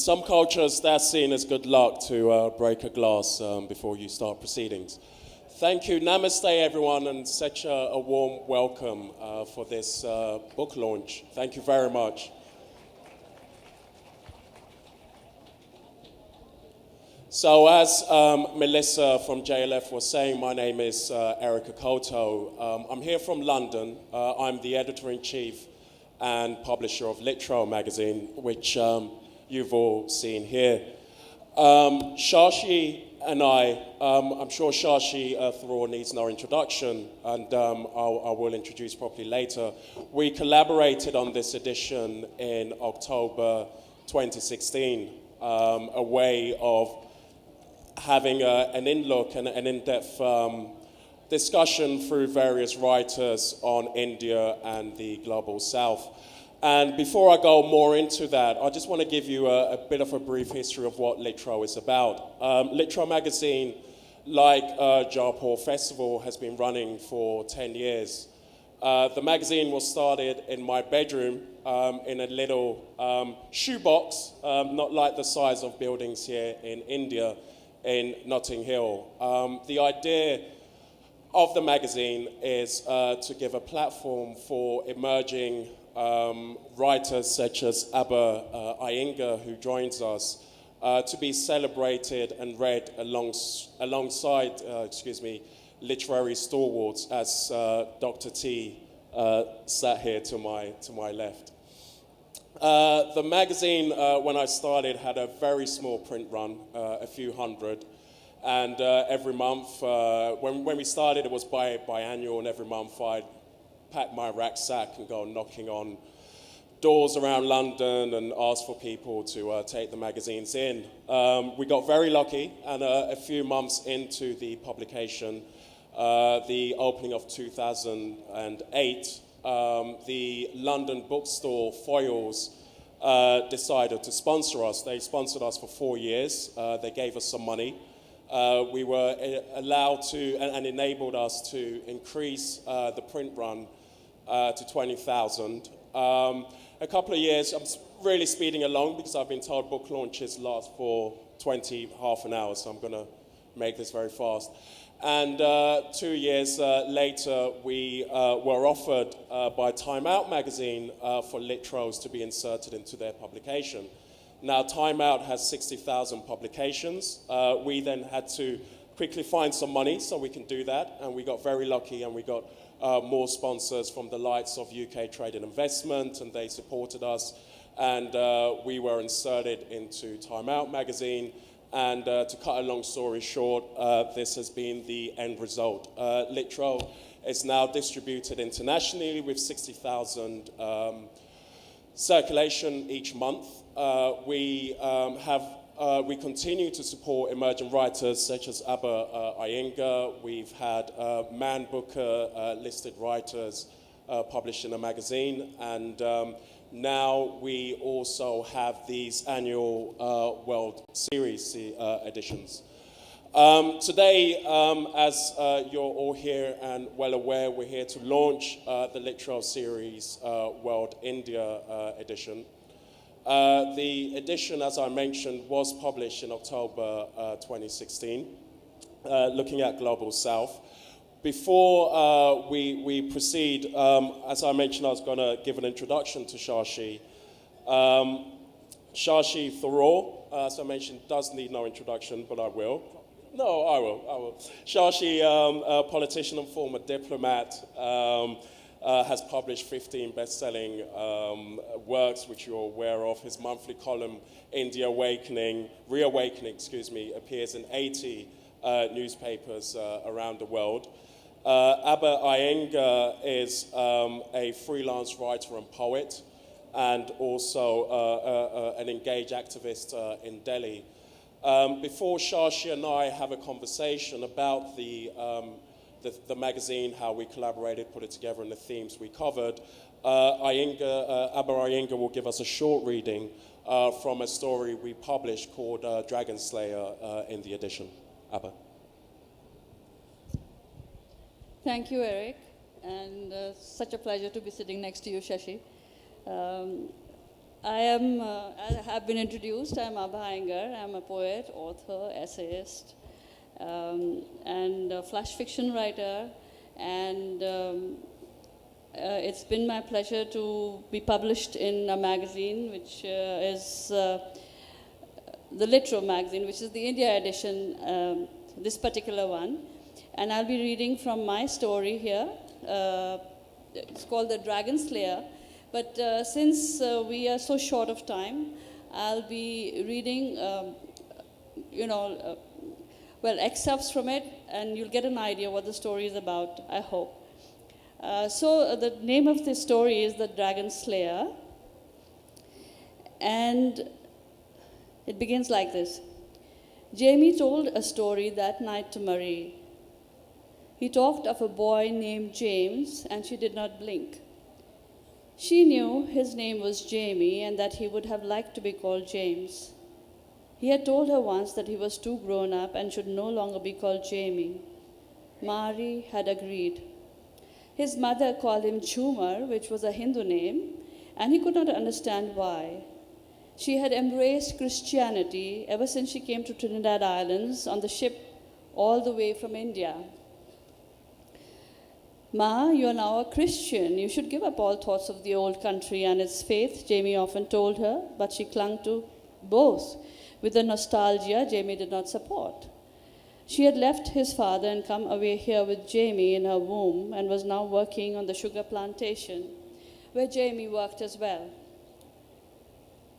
some cultures, that's seen as good luck to break a glass before you start proceedings. Thank you. Namaste, everyone, and such a warm welcome for this book launch. Thank you very much. So as Melissa from JLF was saying, my name is Eric Akoto. I'm here from London. I'm the editor-in-chief and publisher of Litro Magazine, which you've all seen here. Shashi and I'm sure Shashi Tharoor needs no introduction, and I will introduce properly later. We collaborated on this edition in October 2016, a way of having an in-look and an in-depth discussion through various writers on India and the Global South. And before I go more into that, I just want to give you a bit of a brief history of what Litro is about. Litro Magazine, like Jaipur Festival, has been running for 10 years. The magazine was started in my bedroom in a little shoebox, not like the size of buildings here in India, in Notting Hill. The idea of the magazine is to give a platform for emerging writers such as Abha Iyengar, who joins us, to be celebrated and read alongside literary stalwarts, as Dr. T sat here to my left. The magazine, when I started, had a very small print run, a few hundred, and every month, when we started, it was biannual, and every month I'd pack my rucksack and go knocking on doors around London and ask for people to take the magazines in. We got very lucky, and a few months into the publication, the opening of 2008, the London bookstore Foyles decided to sponsor us. They sponsored us for 4 years. They gave us some money. We were allowed to, and enabled us to increase the print run to 20,000. A couple of years, I'm really speeding along because I've been told book launches last for half an hour, so I'm going to make this very fast. And 2 years later, we were offered by Time Out magazine for Litros to be inserted into their publication. Now, Time Out has 60,000 publications. We then had to quickly find some money so we can do that, and we got very lucky, and we got more sponsors from the likes of UK Trade and Investment, and they supported us, and we were inserted into Time Out magazine. And to cut a long story short, this has been the end result. Litro is now distributed internationally with 60,000 circulation each month. We continue to support emerging writers such as Abha Iyengar. We've had Man Booker listed writers published in a magazine, and now we also have these annual World Series editions. Today, as you're all here and well aware, we're here to launch the Litro Series World India edition. The edition, as I mentioned, was published in October 2016, looking at Global South. Before we proceed, as I mentioned, I was going to give an introduction to Shashi. Shashi Tharoor, as I mentioned, does need no introduction, but I will. No, I will. Shashi, a politician and former diplomat, has published 15 best-selling works, which you're aware of. His monthly column, India Reawakening, appears in 80 newspapers around the world. Abha Iyengar is a freelance writer and poet, and also an engaged activist in Delhi. Before Shashi and I have a conversation about the magazine, how we collaborated, put it together, and the themes we covered, Abha Iyengar will give us a short reading from a story we published called Dragon Slayer in the edition. Abha. Thank you, Eric, and such a pleasure to be sitting next to you, Shashi. As I have been introduced, I'm Abha Iyengar. I'm a poet, author, essayist, and a flash fiction writer. And it's been my pleasure to be published in a magazine, which is the Litro Magazine, which is the India edition, this particular one. And I'll be reading from my story here. It's called The Dragon Slayer. But since we are so short of time, I'll be reading, excerpts from it, and you'll get an idea what the story is about, I hope. So the name of this story is The Dragon Slayer, and it begins like this. Jamie told a story that night to Marie. He talked of a boy named James, and she did not blink. She knew his name was Jamie and that he would have liked to be called James. He had told her once that he was too grown up and should no longer be called Jamie. Marie had agreed. His mother called him Chumar, which was a Hindu name, and he could not understand why. She had embraced Christianity ever since she came to Trinidad Islands on the ship all the way from India. Ma, you are now a Christian. You should give up all thoughts of the old country and its faith, Jamie often told her, but she clung to both with a nostalgia Jamie did not support. She had left his father and come away here with Jamie in her womb and was now working on the sugar plantation, where Jamie worked as well.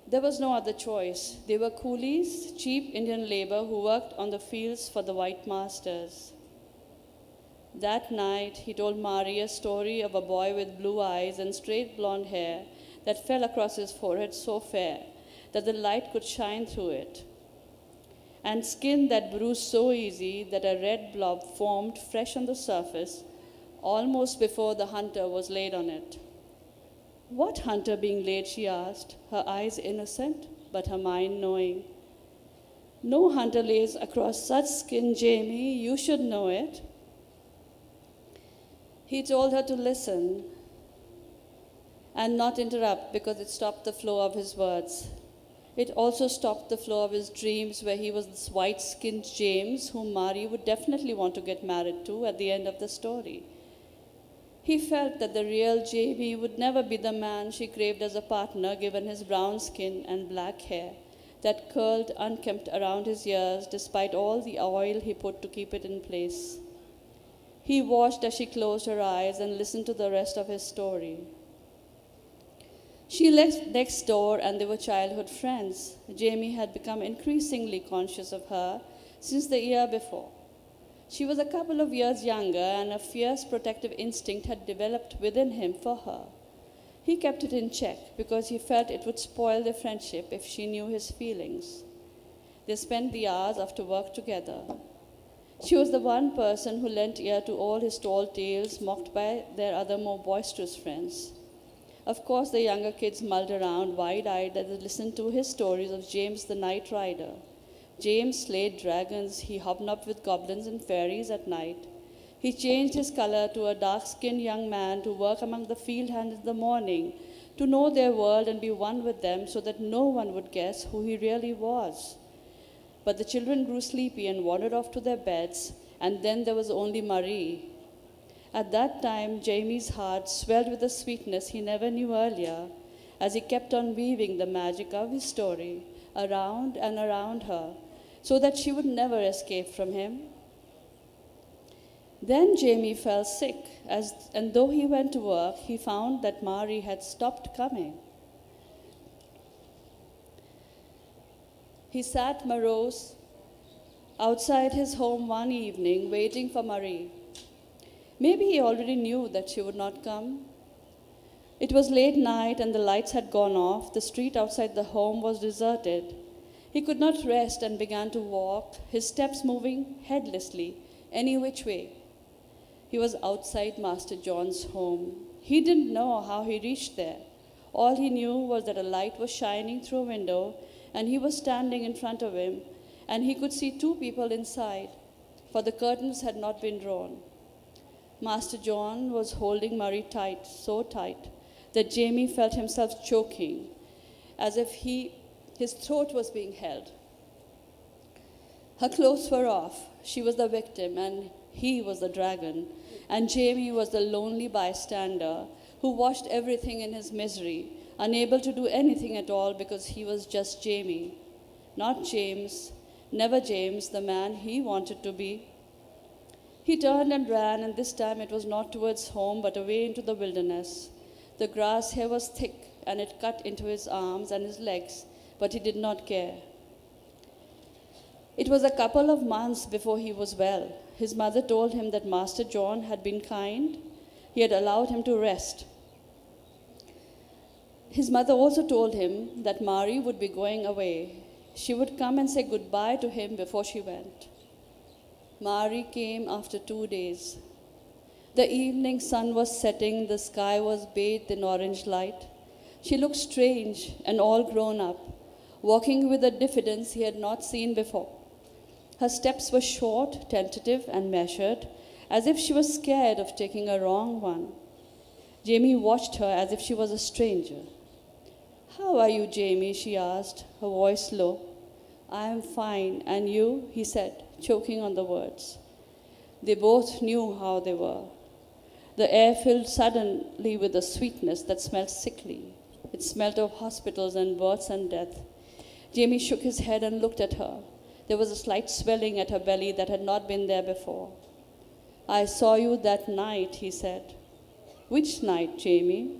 There was no other choice. They were coolies, cheap Indian labor who worked on the fields for the white masters. That night, he told Marie a story of a boy with blue eyes and straight blonde hair that fell across his forehead so fair that the light could shine through it, and skin that bruised so easy that a red blob formed fresh on the surface almost before the hunter was laid on it. What hunter being laid, she asked, her eyes innocent, but her mind knowing. No hunter lays across such skin, Jamie, you should know it. He told her to listen and not interrupt because it stopped the flow of his words. It also stopped the flow of his dreams where he was this white-skinned James whom Marie would definitely want to get married to at the end of the story. He felt that the real Jamie would never be the man she craved as a partner given his brown skin and black hair that curled unkempt around his ears despite all the oil he put to keep it in place. He watched as she closed her eyes and listened to the rest of his story. She lived next door and they were childhood friends. Jamie had become increasingly conscious of her since the year before. She was a couple of years younger and a fierce protective instinct had developed within him for her. He kept it in check because he felt it would spoil their friendship if she knew his feelings. They spent the hours after work together. She was the one person who lent ear to all his tall tales mocked by their other more boisterous friends. Of course, the younger kids mulled around wide-eyed as they listened to his stories of James the Night Rider. James slayed dragons, he hobnobbed with goblins and fairies at night. He changed his color to a dark-skinned young man to work among the field hands in the morning, to know their world and be one with them so that no one would guess who he really was. But the children grew sleepy and wandered off to their beds, and then there was only Marie. At that time, Jamie's heart swelled with a sweetness he never knew earlier, as he kept on weaving the magic of his story around and around her, so that she would never escape from him. Then Jamie fell sick, and though he went to work, he found that Marie had stopped coming. He sat morose outside his home one evening, waiting for Marie. Maybe he already knew that she would not come. It was late night and the lights had gone off. The street outside the home was deserted. He could not rest and began to walk, his steps moving headlessly, any which way. He was outside Master John's home. He didn't know how he reached there. All he knew was that a light was shining through a window and he was standing in front of him, and he could see two people inside, for the curtains had not been drawn. Master John was holding Marie tight, so tight, that Jamie felt himself choking, as if his throat was being held. Her clothes were off. She was the victim, and he was the dragon. And Jamie was the lonely bystander who watched everything in his misery, unable to do anything at all because he was just Jamie. Not James, never James, the man he wanted to be. He turned and ran, and this time it was not towards home but away into the wilderness. The grass here was thick, and it cut into his arms and his legs, but he did not care. It was a couple of months before he was well. His mother told him that Master John had been kind. He had allowed him to rest. His mother also told him that Mary would be going away. She would come and say goodbye to him before she went. Mary came after 2 days. The evening sun was setting, the sky was bathed in orange light. She looked strange and all grown up, walking with a diffidence he had not seen before. Her steps were short, tentative, and measured, as if she was scared of taking a wrong one. Jamie watched her as if she was a stranger. "How are you, Jamie?" she asked, her voice low. "I am fine, and you?" he said, choking on the words. They both knew how they were. The air filled suddenly with a sweetness that smelled sickly. It smelled of hospitals and births and death. Jamie shook his head and looked at her. There was a slight swelling at her belly that had not been there before. "I saw you that night," he said. "Which night, Jamie?"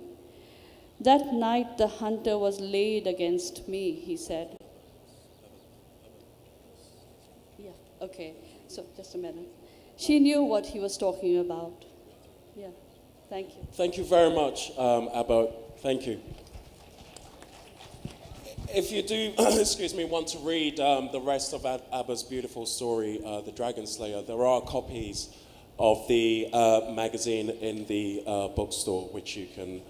"That night the hunter was laid against me," he said. Yeah, okay. So just a minute. She knew what he was talking about. Yeah, thank you. Thank you very much, Abha. Thank you. If you do, excuse me, want to read the rest of Abha's beautiful story, The Dragon Slayer, there are copies of the magazine in the bookstore, which you can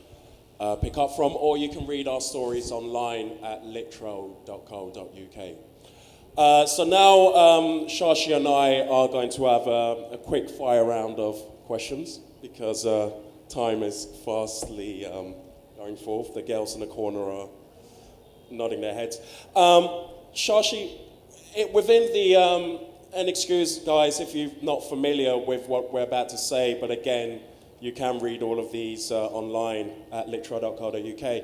pick up from, or you can read our stories online at litro.co.uk. So now Shashi and I are going to have a quick fire round of questions, because time is fastly going forth. The girls in the corner are nodding their heads. Shashi, within the, and excuse guys if you're not familiar with what we're about to say, but again, you can read all of these online at litro.co.uk.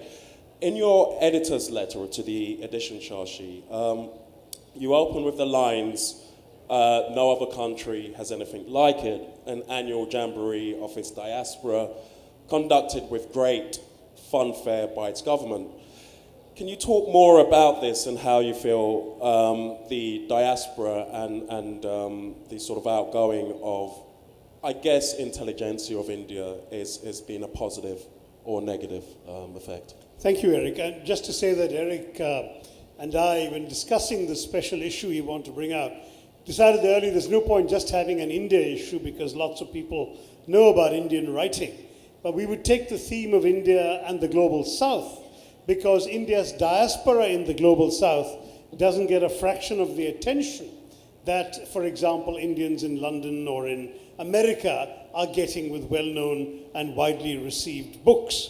In your editor's letter to the edition, Shashi, you open with the lines, "No other country has anything like it, an annual jamboree of its diaspora conducted with great funfair by its government." Can you talk more about this and how you feel the diaspora and the sort of outgoing of, I guess, intelligentsia of India is being a positive or negative effect? Thank you, Eric. And just to say that Eric and I, when discussing the special issue you want to bring out, decided early there's no point just having an India issue because lots of people know about Indian writing. But we would take the theme of India and the global south, because India's diaspora in the global south doesn't get a fraction of the attention that, for example, Indians in London or in America are getting with well-known and widely received books.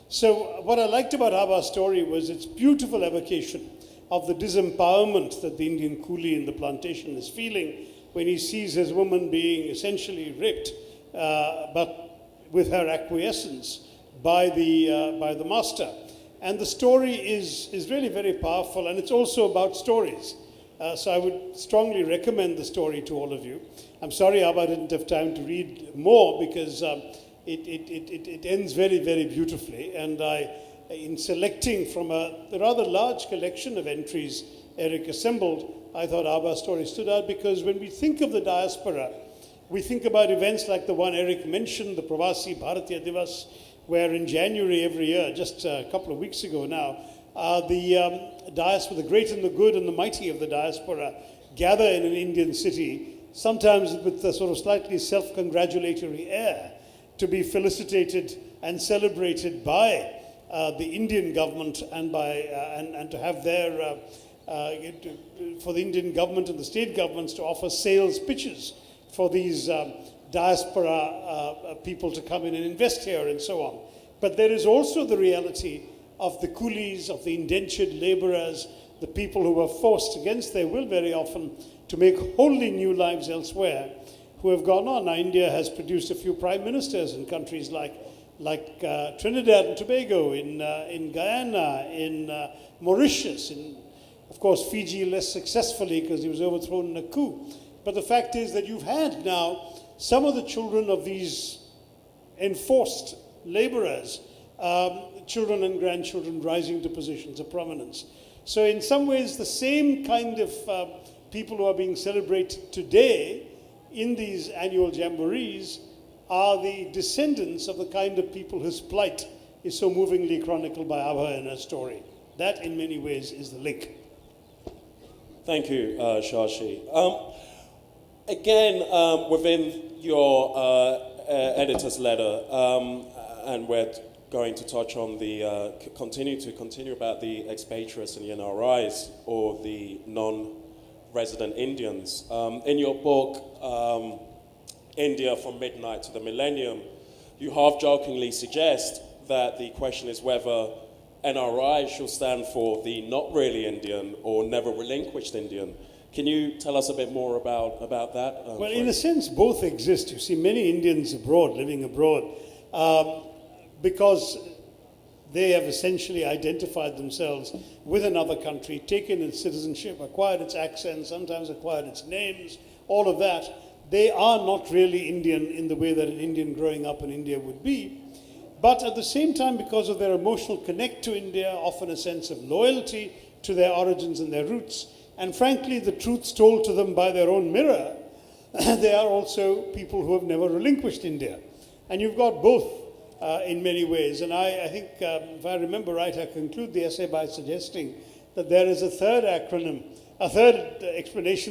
So what I liked about Abha's story was its beautiful evocation of the disempowerment that the Indian coolie in the plantation is feeling when he sees his woman being essentially raped, but with her acquiescence by the master. And the story is really very powerful, and it's also about stories. So I would strongly recommend the story to all of you. I'm sorry Abha didn't have time to read more because it ends very, very beautifully. And in selecting from a rather large collection of entries Eric assembled, I thought Abha's story stood out because when we think of the diaspora, we think about events like the one Eric mentioned, the Pravasi Bharatiya Divas, where in January every year, just a couple of weeks ago now, the diaspora, the great and the good and the mighty of the diaspora gather in an Indian city, sometimes with a sort of slightly self-congratulatory air, to be felicitated and celebrated by the Indian government and to have their for the Indian government and the state governments to offer sales pitches for these diaspora people to come in and invest here and so on. But there is also the reality of the coolies, of the indentured labourers, the people who were forced against their will very often to make wholly new lives elsewhere, who have gone on. Now, India has produced a few prime ministers in countries like Trinidad and Tobago, in Guyana, in Mauritius, in, of course, Fiji less successfully because he was overthrown in a coup. But the fact is that you've had now some of the children of these enforced labourers, children and grandchildren rising to positions of prominence. So in some ways, the same kind of people who are being celebrated today in these annual jamborees are the descendants of the kind of people whose plight is so movingly chronicled by Abha in her story. That, in many ways, is the link. Thank you, Shashi. Again, within your editor's letter, and we're going to touch on the continue about the expatriates and the NRIs, or the non-resident Indians. In your book, India from Midnight to the Millennium, you half-jokingly suggest that the question is whether NRI should stand for the not really Indian or never relinquished Indian. Can you tell us a bit more about that? Well, in a sense, both exist. You see, many Indians abroad, living abroad, because they have essentially identified themselves with another country, taken its citizenship, acquired its accent, sometimes acquired its names, all of that. They are not really Indian in the way that an Indian growing up in India would be. But at the same time, because of their emotional connect to India, often a sense of loyalty to their origins and their roots, and frankly, the truths told to them by their own mirror, they are also people who have never relinquished India. And you've got both in many ways. And I think, if I remember right, I conclude the essay by suggesting that there is a third explanation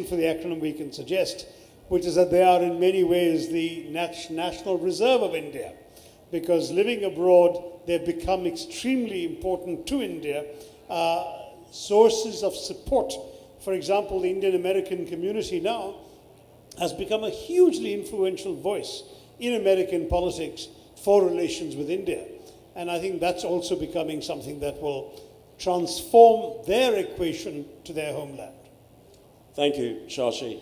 for the acronym we can suggest, which is that they are in many ways the national reserve of India. Because living abroad, they've become extremely important to India, sources of support. For example, the Indian American community now has become a hugely influential voice in American politics for relations with India. And I think that's also becoming something that will transform their equation to their homeland. Thank you, Shashi.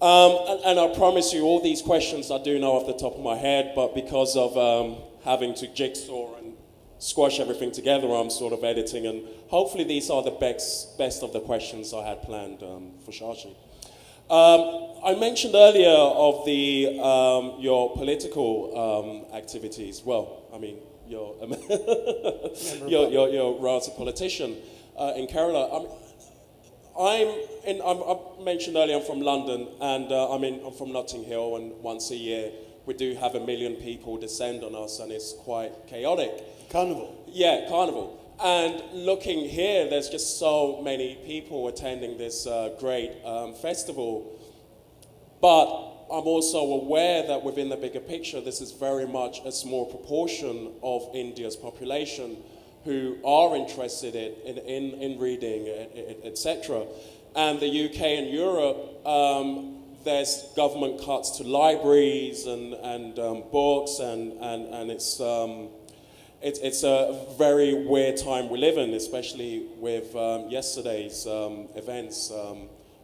And I promise you, all these questions I do know off the top of my head, but because of having to jigsaw and squash everything together, I'm sort of editing, and hopefully these are the best of the questions I had planned for Shashi. I mentioned earlier of the your political activities. Well, I mean, you're you're as a politician in Kerala. I mentioned earlier I'm from London, and I'm from Notting Hill, and once a year we do have 1 million people descend on us, and it's quite chaotic. Carnival. Yeah, carnival. And looking here, there's just so many people attending this great festival. But I'm also aware that within the bigger picture, this is very much a small proportion of India's population who are interested in reading, etc. And the UK and Europe, there's government cuts to libraries and books, and it's a very weird time we live in, especially with yesterday's events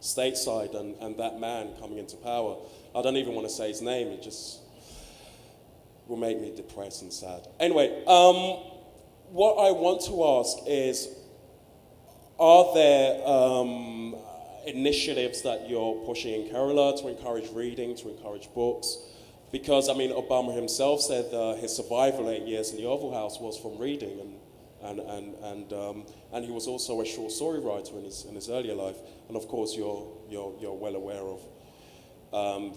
stateside and that man coming into power. I don't even want to say his name, it just will make me depressed and sad. Anyway, what I want to ask is, are there initiatives that you're pushing in Kerala to encourage reading, to encourage books? Because, I mean, Obama himself said his survival 8 years in the Oval House was from reading, and he was also a short story writer in his earlier life. And of course, you're well aware of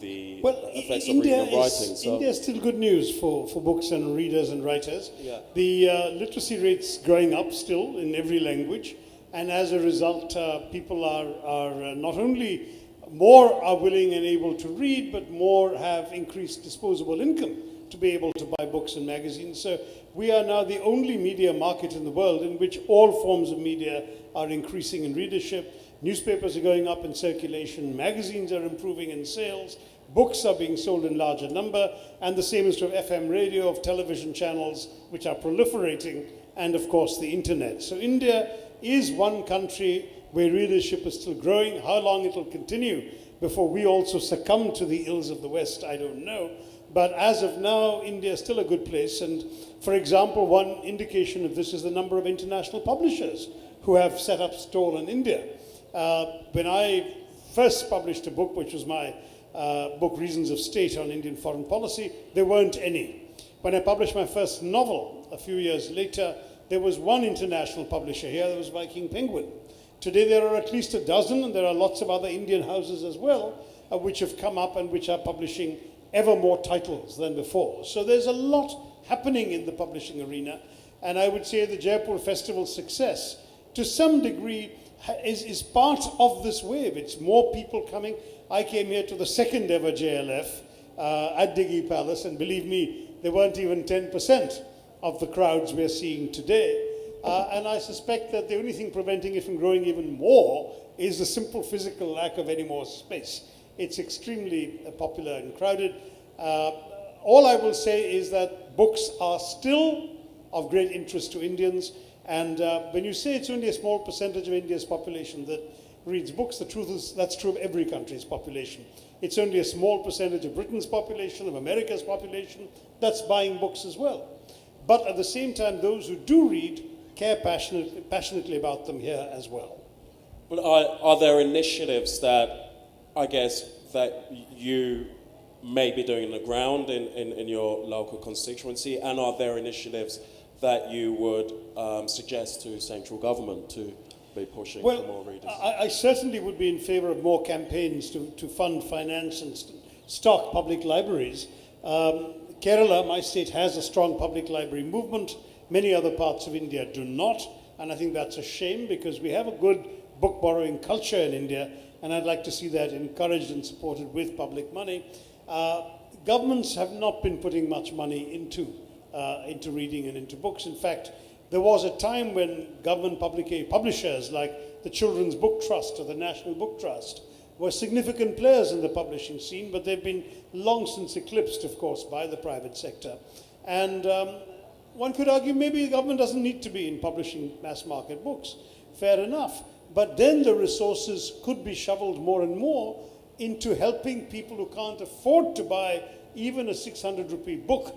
the effects of reading and writing. So India is still good news for books and readers and writers. Yeah. The literacy rate's growing up still in every language, and as a result, people are not only more are willing and able to read, but more have increased disposable income to be able to buy books and magazines. So we are now the only media market in the world in which all forms of media are increasing in readership. Newspapers are going up in circulation, magazines are improving in sales, books are being sold in larger number, and the same is true of FM radio, of television channels, which are proliferating and of course the internet. So India is one country where readership is still growing. How long it will continue before we also succumb to the ills of the West, I don't know. But as of now, India is still a good place. And for example, one indication of this is the number of international publishers who have set up stall in India. When I first published a book, which was my book Reasons of State on Indian Foreign Policy, there weren't any. When I published my first novel a few years later, there was one international publisher here, that was Viking Penguin. Today there are at least a dozen, and there are lots of other Indian houses as well, which have come up and which are publishing ever more titles than before. So there's a lot happening in the publishing arena, and I would say the Jaipur Festival's success, to some degree, is part of this wave. It's more people coming. I came here to the second ever JLF at Diggy Palace, and believe me, there weren't even 10% of the crowds we're seeing today. And I suspect that the only thing preventing it from growing even more is the simple physical lack of any more space. It's extremely popular and crowded. All I will say is that books are still of great interest to Indians. And when you say it's only a small percentage of India's population that reads books, the truth is that's true of every country's population. It's only a small percentage of Britain's population, of America's population, that's buying books as well. But at the same time, those who do read care passionately about them here as well. Well, are there initiatives that, I guess, that you may be doing on the ground in your local constituency, and are there initiatives that you would suggest to central government to be pushing for more readers? I certainly would be in favor of more campaigns to fund, finance, and stock public libraries. Kerala, my state, has a strong public library movement. Many other parts of India do not, and I think that's a shame because we have a good book borrowing culture in India, and I'd like to see that encouraged and supported with public money. Governments have not been putting much money into reading and into books. In fact, there was a time when government publishers like the Children's Book Trust or the National Book Trust were significant players in the publishing scene, but they've been long since eclipsed, of course, by the private sector. And one could argue maybe the government doesn't need to be in publishing mass market books. Fair enough. But then the resources could be shoveled more and more into helping people who can't afford to buy even a 600 rupee book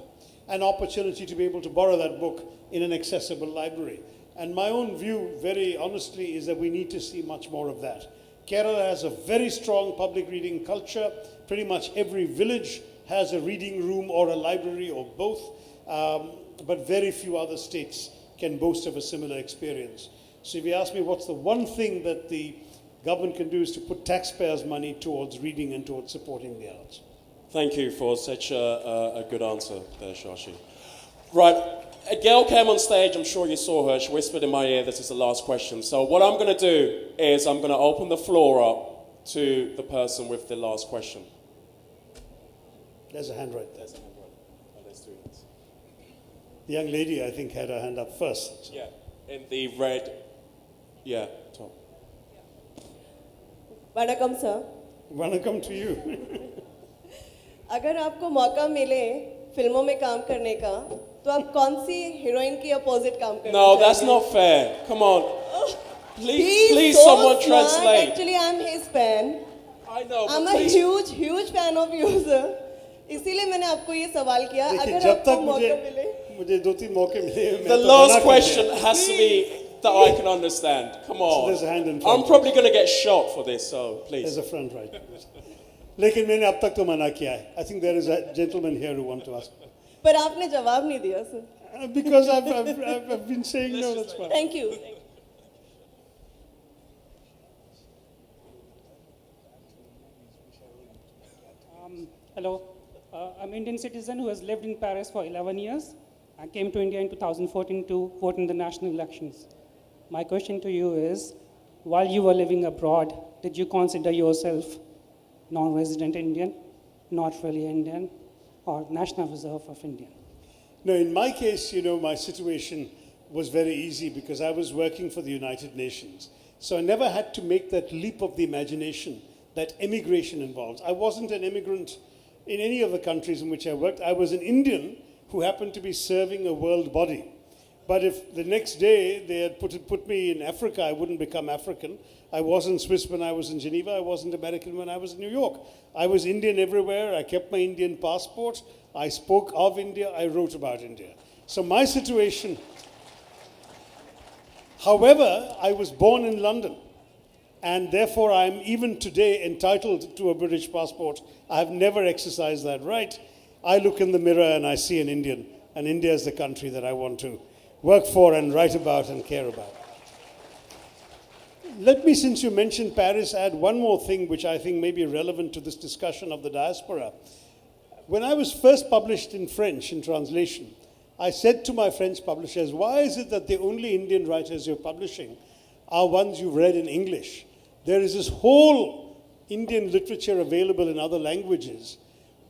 an opportunity to be able to borrow that book in an accessible library. And my own view, very honestly, is that we need to see much more of that. Kerala has a very strong public reading culture. Pretty much every village has a reading room or a library or both, but very few other states can boast of a similar experience. So if you ask me what's the one thing that the government can do is to put taxpayers' money towards reading and towards supporting the arts. Thank you for such a good answer there, Shashi. Right, a girl came on stage, I'm sure you saw her, she whispered in my ear, this is the last question. So what I'm going to do is I'm going to open the floor up to the person with the last question. There's a hand right there. There's a hand right. Oh, there's two hands. The young lady, I think, had her hand up first. Yeah, in the red, yeah, top. Vanakkam, sir. Welcome to you. अगर आपको मौका मिले फिल्मों में काम करने का तो आप कौन सी हीरोइन की अपोजिट काम करना No, चाहेंगे? that's not fair. Come on. Please, He's so smart. translate. Actually, I'm his fan. I know, I'm but a please. huge fan of you, sir. इसीलिए मैंने आपको ये सवाल किया देखिए, अगर जब आपको तक मौका मिले मुझे दो तीन मौके मिले मैं The तो last मना कर question दिया। has to be that I can understand. Come on. So there's a hand in front. I'm probably going to get shot for this, so please. There's a front right. लेकिन मैंने अब तक तो मना किया है. I think there is a gentleman here who want to ask. पर आपने जवाब नहीं दिया sir. Because I've been saying no, that's fine. Thank you. Hello, I'm an Indian citizen who has lived in Paris for 11 years. I came to India in 2014 to vote in the national elections. My question to you is, while you were living abroad, did you consider yourself non-resident Indian, not really Indian, or National Reserve of India? No, in my case, my situation was very easy because I was working for the United Nations. So I never had to make that leap of the imagination that emigration involves. I wasn't an immigrant in any of the countries in which I worked. I was an Indian who happened to be serving a world body. But if the next day they had put me in Africa, I wouldn't become African. I wasn't Swiss when I was in Geneva. I wasn't American when I was in New York. I was Indian everywhere. I kept my Indian passport. I spoke of India. I wrote about India. So my situation, however, I was born in London. And therefore, I am even today entitled to a British passport. I have never exercised that right. I look in the mirror and I see an Indian. And India is the country that I want to work for and write about and care about. Let me, since you mentioned Paris, add one more thing which I think may be relevant to this discussion of the diaspora. When I was first published in French, in translation, I said to my French publishers, why is it that the only Indian writers you're publishing are ones you've read in English? There is this whole Indian literature available in other languages.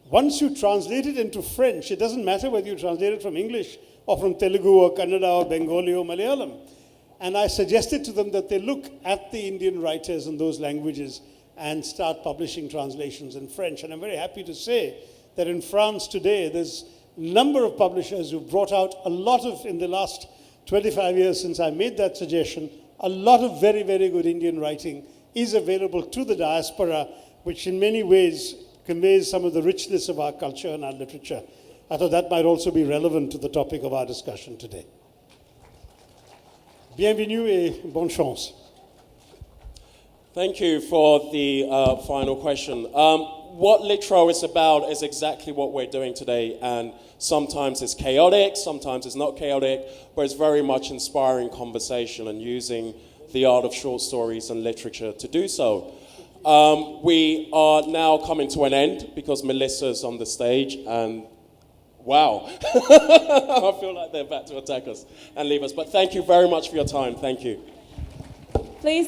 Once you translate it into French, it doesn't matter whether you translate it from English or from Telugu or Kannada or Bengali or Malayalam. And I suggested to them that they look at the Indian writers in those languages and start publishing translations in French. And I'm very happy to say that in France today, there's a number of publishers who've brought out a lot of, in the last 25 years since I made that suggestion, a lot of very, very good Indian writing is available to the diaspora, which in many ways conveys some of the richness of our culture and our literature. I thought that might also be relevant to the topic of our discussion today. Bienvenue et bonne chance. Thank you for the final question. What Litro is about is exactly what we're doing today, and sometimes it's chaotic, sometimes it's not chaotic, but it's very much inspiring conversation and using the art of short stories and literature to do so. We are now coming to an end because Melissa's on the stage, and wow, I feel like they're about to attack us and leave us. But thank you very much for your time. Thank you. Please.